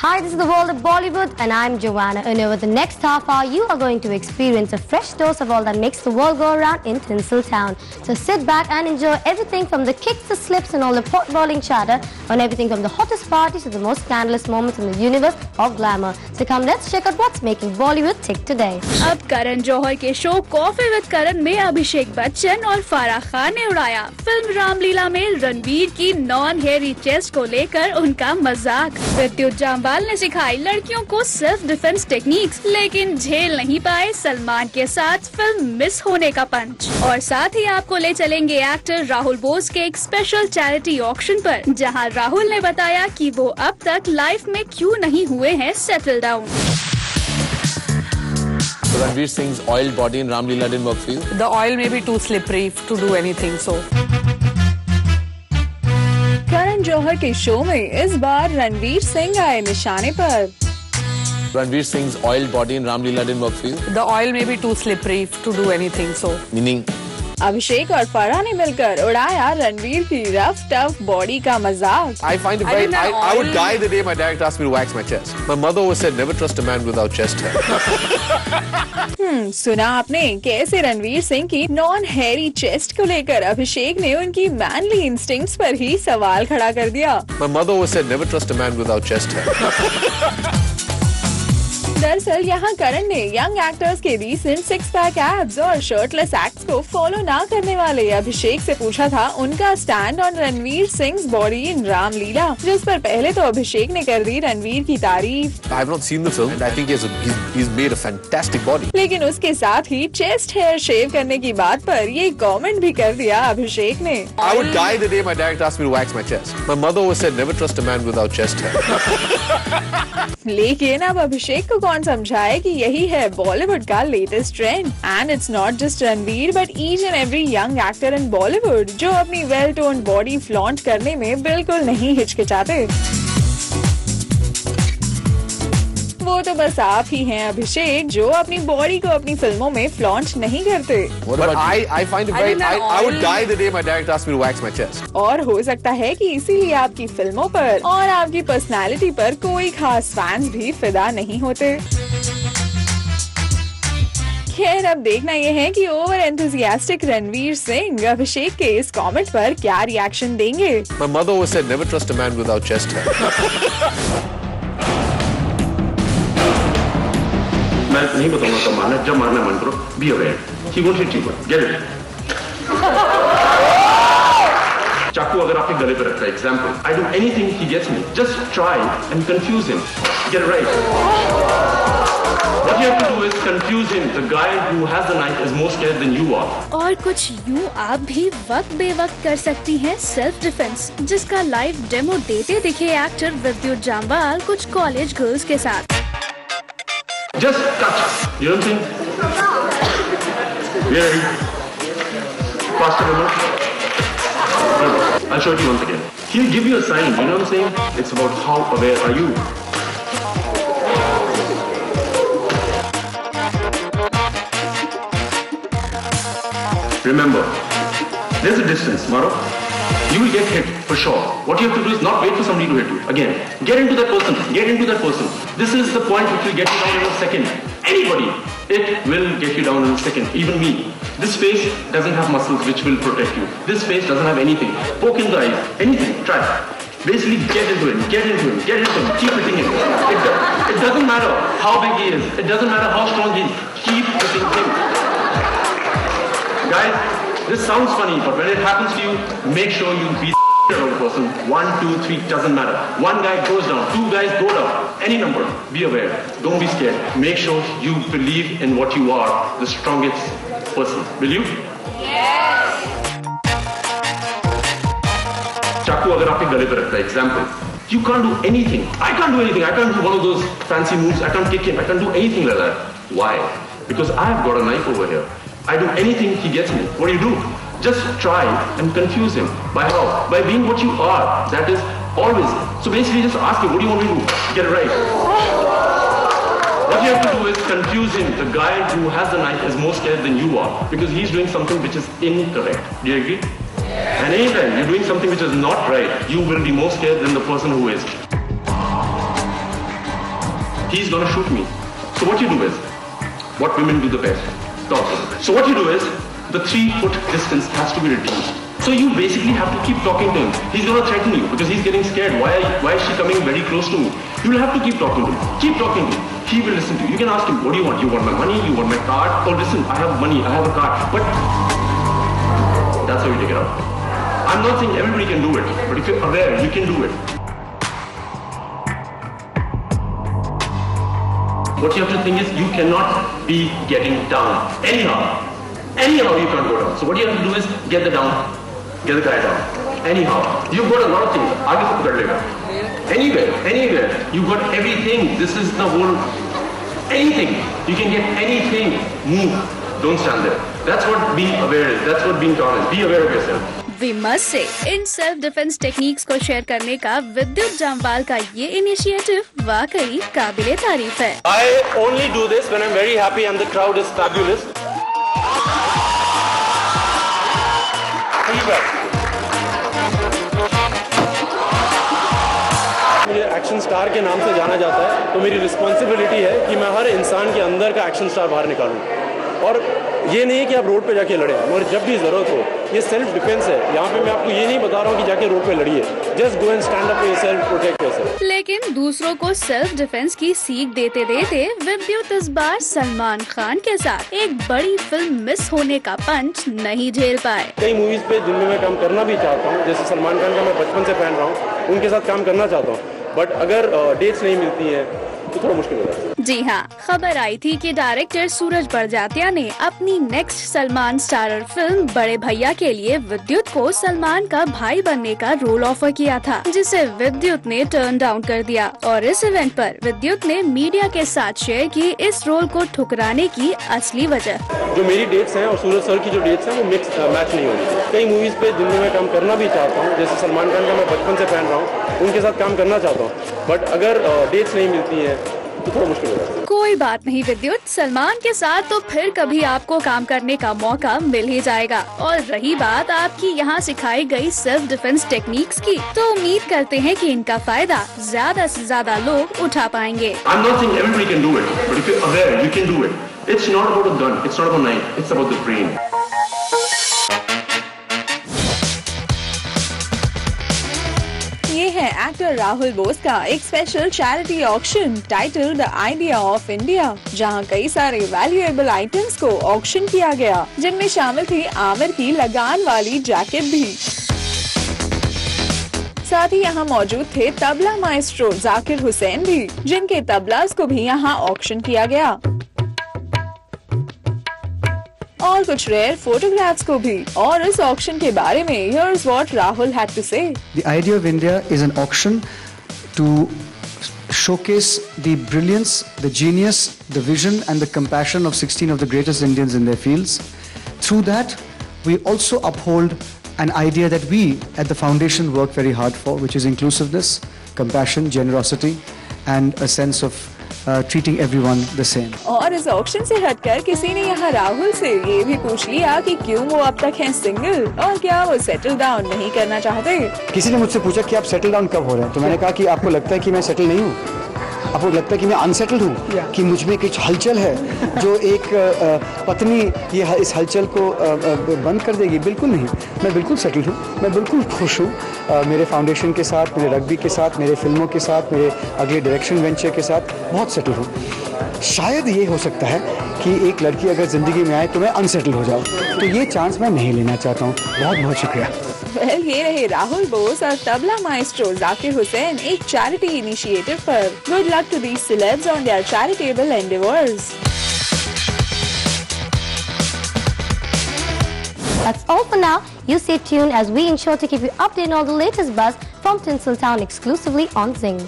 Hi, this is the world of Bollywood and I'm Joanna, and over the next half hour you are going to experience a fresh dose of all that makes the world go around in Tinseltown. So sit back and enjoy everything from the kicks, the slips and all the pot-boiling chatter on everything from the hottest parties to the most scandalous moments in the universe of glamour. So come, let's check out what's making Bollywood tick today. अब करण जौहर के show coffee with करण में अभिषेक बच्चन और फराह खान ने उड़ाया film Ramlila में रणवीर की non hairy chest को लेकर उनका मजाक। विद्युत जामवाल ने सिखाई लड़कियों को सेल्फ डिफेंस टेक्निक्स, लेकिन झेल नहीं पाए सलमान के साथ फिल्म मिस होने का पंच। और साथ ही आपको ले चलेंगे एक्टर राहुल बोस के एक स्पेशल चैरिटी ऑक्शन पर, जहां राहुल ने बताया कि वो अब तक लाइफ में क्यों नहीं हुए हैं settle down. So Ranveer Singh's oiled body in Ram Leela didn't work for you? The oil may be too slippery to do anything, so. Karan Johar के शो में इस बार रणवीर सिंह आए निशाने पर। Ranveer Singh's oiled body in Ram Leela didn't work for you? The oil may be too slippery to do anything, so. Meaning? अभिषेक और फराह ने मिलकर उड़ाया रणवीर की रफ टफ बॉडी का मजाक। I find it very. I would die the day my director asked me to wax my chest. My mother always said, never trust a man without chest hair. सुना आपने कैसे रणवीर सिंह की non hairy chest को लेकर अभिषेक ने उनकी mainly instincts पर ही सवाल खड़ा कर दिया। My mother always said, never trust a man without chest hair. दरअसल यहाँ करण ने यंग एक्टर्स के रीसेंट सिक्स पैक एब्स और शर्टलेस एक्ट्स को फॉलो ना करने वाले अभिषेक से पूछा था उनका stand on Ranveer Singh body in Ramlila, जिस पर पहले तो अभिषेक ने कर दी रणवीर की तारीफ। I have not seen the film and I think he's made a fantastic body. लेकिन उसके साथ ही चेस्ट हेयर शेव करने की बात पर ये कमेंट भी कर दिया अभिषेक ने। I would die the day my director asked me to wax my chest. My mother always said, never trust a man without chest hair. लेकिन अब अभिषेक को कौन समझाए कि यही है बॉलीवुड का latest trend. And it's not just Ranveer but each and every young actor in Bollywood जो अपनी वेल टोन्ड बॉडी फ्लॉन्ट करने में बिल्कुल नहीं हिचकिचाते। वो तो बस आप ही हैं अभिषेक जो अपनी बॉडी को अपनी फिल्मों में फ्लॉन्ट नहीं करते। But I find it very. I would die the day my director asked me to wax my chest. और हो सकता है कि इसीलिए आपकी फिल्मों पर और आपकी पर्सनालिटी पर कोई खास फैंस भी फिदा नहीं होते। खैर अब देखना यह है कि ओवर एंथुसियास्टिक रणवीर सिंह अभिषेक के इस कमेंट पर क्या रिएक्शन देंगे। My mother always said, never trust a man without chest hair. मैं नहीं बताऊंगा कब मारना, जब मारना मन करो, be aware. He won't hit you, but get it. चाकू अगर आपके गले पे रखता है, example, I do anything he gets me. Just try and confuse him. Get it right. What you have to do is confuse him. The guy who has the knife is more scared than you are. और कुछ यूँ आप भी वक्त बेवक्त कर सकती हैं self defence, जिसका लाइव डेमो देते दिखे एक्टर विद्युत जामवाल कुछ कॉलेज गर्ल्स के साथ। Just touch. You know what I'm saying? Ready? Faster, remember? I'll show it to you once again. He'll give you a sign. You know what I'm saying? It's about how aware are you. Remember, there's a distance, Maro. You will get hit for sure. What you have to do is not wait for somebody to hit you. Again, get into that person. Get into that person. This is the point which will get you down in a second. Anybody, it will get you down in a second. Even me. This face doesn't have muscles which will protect you. This face doesn't have anything. Poke in the eyes. Anything. Try. Basically, get into it. Get into it. Get into him. Keep hitting him. It doesn't matter how big he is. It doesn't matter how strong he is. Keep hitting him. Guys, this sounds funny, but when it happens to you, make sure you beat the other person. 1, 2, 3, doesn't matter. One guy goes down, 2 guys go down. Any number. Be aware. Don't be scared. Make sure you believe in what you are, the strongest person. Will you? Yes. चाकू अगर आपके गले पे रखता है, example, you can't do anything. I can't do anything. I can't do one of those fancy moves. I can't kick him. I can't do anything like that. Why? Because I've got a knife over here. I do anything he gets me. What do you do? Just try and confuse him. By how? By being what you are. That is always. So basically just ask him, what do you want me to do? Get it right. What you have to do is confuse him. The guy who has the knife is more scared than you are because he's doing something which is incorrect. Do you agree? And anytime you're doing something which is not right, you will be more scared than the person who is. he's gonna shoot me. So what you do is, what women do the best, talk. So what you do is, the 3-foot distance has to be reduced. So you basically have to keep talking to him. He's gonna threaten you because he's getting scared. Why is she coming very close to me? You will have to keep talking to him. Keep talking to him. He will listen to you. You can ask him, what do you want? You want my money? You want my card? Oh, listen, I have money. I have a card. But that's how you take it out. I'm not saying everybody can do it, but if you're aware, you can do it. What you have to think is, you cannot be getting down. Anyhow you can't go down. So what you have to do is, get the down. Get the guy down. Anyhow. You've got a lot of things. Aage se pakad lega. Anywhere. You've got everything. This is the whole... Anything. You can get anything. Move. Don't stand there. That's what being aware is. That's what being calm is. Be aware of yourself. We must say, in self defence techniques को share करने का विद्युत जामवाल का ये initiative वाकई काबिले तारीफ है. I only do this when I'm very happy and the crowd is fabulous. मुझे एक्शन स्टार के नाम से जाना जाता है, तो मेरी रिस्पॉन्सिबिलिटी है कि मैं हर इंसान के अंदर का एक्शन स्टार बाहर निकालूं. और ये नहीं है कि आप रोड पे जाके लड़ें, मगर जब भी ज़रूरत हो, ये सेल्फ डिफेंस है. यहाँ पे मैं आपको ये नहीं बता रहा हूँ कि जाके रोड पे लड़िए. Just go and stand up for yourself, protect yourself. लेकिन दूसरों को सेल्फ डिफेंस की सीख देते देते विद्युत इस बार सलमान खान के साथ एक बड़ी फिल्म मिस होने का पंच नहीं झेल पाए. कई मूवीज पे जिनमें मैं काम करना भी चाहता हूँ, जैसे सलमान खान का मैं बचपन से फैन रहा हूँ, उनके साथ काम करना चाहता हूँ, बट अगर डेट्स नहीं मिलती है तो थोड़ा मुश्किल हो जाता है. जी हाँ, खबर आई थी कि डायरेक्टर सूरज बड़जात्या ने अपनी नेक्स्ट सलमान स्टारर फिल्म बड़े भैया के लिए विद्युत को सलमान का भाई बनने का रोल ऑफर किया था, जिसे विद्युत ने टर्न डाउन कर दिया. और इस इवेंट पर विद्युत ने मीडिया के साथ शेयर की इस रोल को ठुकराने की असली वजह. जो मेरी डेट्स हैं और सूरज सर की जो डेट्स हैं वो मिक्स मैच नहीं हो रही. कई मूवीज पे जिनमें मैं काम करना भी चाहता हूँ, जैसे सलमान खान का मैं बचपन से फैन रहा हूँ, उनके साथ काम करना चाहता हूँ, बट अगर डेट्स नहीं मिलती है तो थोड़ा मुश्किल हो जाता है. कोई बात नहीं विद्युत, सलमान के साथ तो फिर कभी आपको काम करने का मौका मिल ही जाएगा. और रही बात आपकी यहाँ सिखाई गई सेल्फ डिफेंस टेक्निक्स की, तो उम्मीद करते हैं कि इनका फायदा ज्यादा से ज्यादा लोग उठा पाएंगे. I'm not saying everybody can do it, but if you're aware, you can do it. It's not about a gun, it's not about a knife, it's about the brain. ये है एक्टर राहुल बोस का एक special charity auction title the idea of India, जहां कई सारे valuable items को auction किया गया, जिनमें शामिल थी आमिर की लगान वाली जैकेट भी. साथ ही यहाँ मौजूद थे तबला माइस्ट्रो जाकिर हुसैन भी, जिनके तबलास को भी यहाँ ऑक्शन किया गया, और कुछ रेयर फोटोग्राफ्स को भी. और इस ऑक्शन के बारे में here's what Rahul had to say. The Idea of India is an auction to showcase the brilliance, the genius, the vision and the compassion of 16 of the greatest Indians in their fields. Through that, we also uphold an idea that we at the foundation work very hard for, which is inclusiveness, compassion, generosity and a sense of treating everyone the same. और इस auction से हटकर किसी ने यहाँ राहुल से ये भी पूछ लिया कि क्यों वो अब तक हैं सिंगल और क्या वो सेटल डाउन नहीं करना चाहते. किसी ने मुझसे पूछा कि आप सेटल डाउन कब हो रहे हैं, तो मैंने कहा कि आपको लगता है कि मैं सेटल नहीं हूँ, आपको लगता है कि मैं अनसेटल्ड हूँ, कि मुझ में कुछ हलचल है जो एक पत्नी ये इस हलचल को बंद कर देगी. बिल्कुल नहीं, मैं बिल्कुल सेटल्ड हूँ, मैं बिल्कुल खुश हूँ मेरे फाउंडेशन के साथ, मेरे रग्बी के साथ, मेरे फिल्मों के साथ, मेरे अगले डायरेक्शन वेंचर के साथ बहुत सेटल हूँ. शायद ये हो सकता है कि एक लड़की अगर ज़िंदगी में आए तो मैं अनसेटल हो जाऊँ, तो ये चांस मैं नहीं लेना चाहता हूँ. बहुत बहुत शुक्रिया. वेल, ये रहे राहुल बोस और तबला माइस्ट्रो जाकिर हुसैन एक चैरिटी इनिशिएटिव पर. Good luck to these celebs on their charitable endeavours. That's all for now. You stay tuned as we ensure to keep you updated on all the latest buzz from Tinseltown exclusively on Zing.